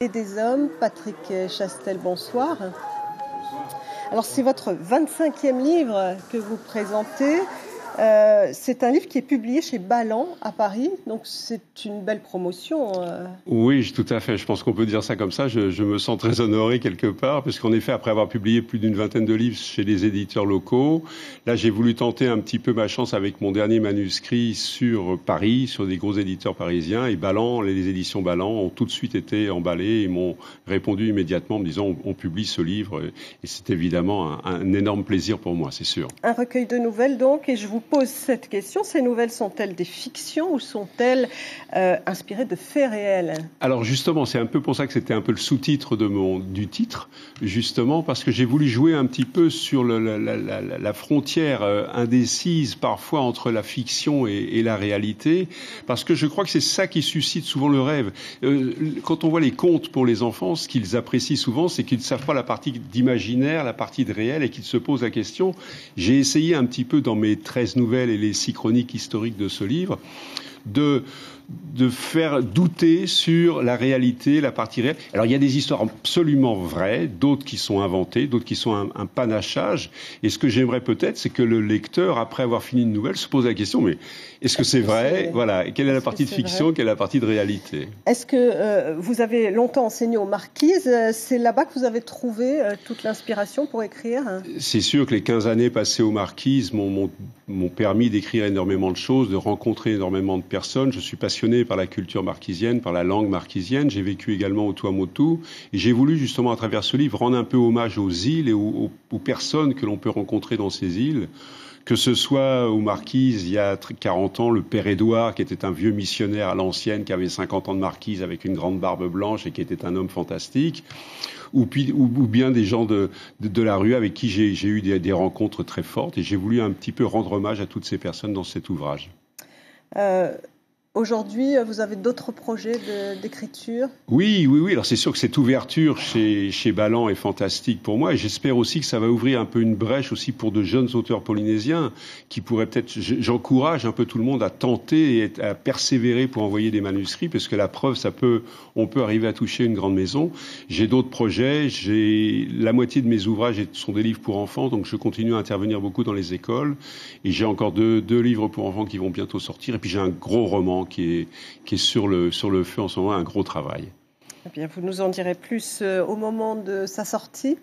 Et des hommes, Patrick Chastel, bonsoir. Alors c'est votre 25e livre que vous présentez. C'est un livre qui est publié chez Balland à Paris, donc c'est une belle promotion. Oui, tout à fait. Je pense qu'on peut dire ça comme ça. Je me sens très honoré quelque part, parce qu'en effet, après avoir publié plus d'une vingtaine de livres chez des éditeurs locaux, là j'ai voulu tenter un petit peu ma chance avec mon dernier manuscrit sur Paris, sur des gros éditeurs parisiens. Et Balland, les éditions Balland ont tout de suite été emballées et m'ont répondu immédiatement en me disant on publie ce livre. Et c'est évidemment un énorme plaisir pour moi, c'est sûr. Un recueil de nouvelles donc, et je vous pose cette question. Ces nouvelles sont-elles des fictions ou sont-elles inspirées de faits réels? Alors justement, c'est un peu pour ça que c'était un peu le sous-titre du titre, justement, parce que j'ai voulu jouer un petit peu sur la frontière indécise parfois entre la fiction et la réalité, parce que je crois que c'est ça qui suscite souvent le rêve. Quand on voit les contes pour les enfants, ce qu'ils apprécient souvent, c'est qu'ils ne savent pas la partie d'imaginaire, la partie de réel, et qu'ils se posent la question. J'ai essayé un petit peu dans mes 13 nouvelles et les 6 chroniques historiques de ce livre de faire douter sur la réalité, la partie réelle. Alors il y a des histoires absolument vraies, d'autres qui sont inventées, d'autres qui sont un panachage. Et ce que j'aimerais peut-être, c'est que le lecteur, après avoir fini une nouvelle, se pose la question, mais est-ce que c'est vrai? Voilà. Et quelle est la partie de fiction, quelle est la partie de réalité? Est-ce que vous avez longtemps enseigné aux Marquises? C'est là-bas que vous avez trouvé toute l'inspiration pour écrire? C'est sûr que les 15 années passées aux Marquises m'ont permis d'écrire énormément de choses, de rencontrer énormément de personnes. Je suis passionné par la culture marquisienne, par la langue marquisienne. J'ai vécu également au Tuamotu. Et j'ai voulu justement, à travers ce livre, rendre un peu hommage aux îles et aux personnes que l'on peut rencontrer dans ces îles. Que ce soit aux Marquises, il y a 40 ans, le père Édouard, qui était un vieux missionnaire à l'ancienne, qui avait 50 ans de marquise avec une grande barbe blanche et qui était un homme fantastique, ou bien des gens de la rue avec qui j'ai eu des rencontres très fortes. Et j'ai voulu un petit peu rendre hommage à toutes ces personnes dans cet ouvrage. Aujourd'hui, vous avez d'autres projets d'écriture? Oui. Alors c'est sûr que cette ouverture chez Balland est fantastique pour moi, et j'espère aussi que ça va ouvrir un peu une brèche aussi pour de jeunes auteurs polynésiens qui pourraient peut-être. J'encourage un peu tout le monde à tenter et à persévérer pour envoyer des manuscrits, parce que la preuve, on peut arriver à toucher une grande maison. J'ai d'autres projets. La moitié de mes ouvrages sont des livres pour enfants, donc je continue à intervenir beaucoup dans les écoles, et j'ai encore deux livres pour enfants qui vont bientôt sortir, et puis j'ai un gros roman qui est sur le feu en ce moment, un gros travail. Eh bien, vous nous en direz plus au moment de sa sortie.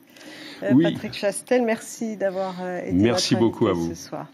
Oui. Patrick Chastel, merci d'avoir été Merci beaucoup à vous ce soir.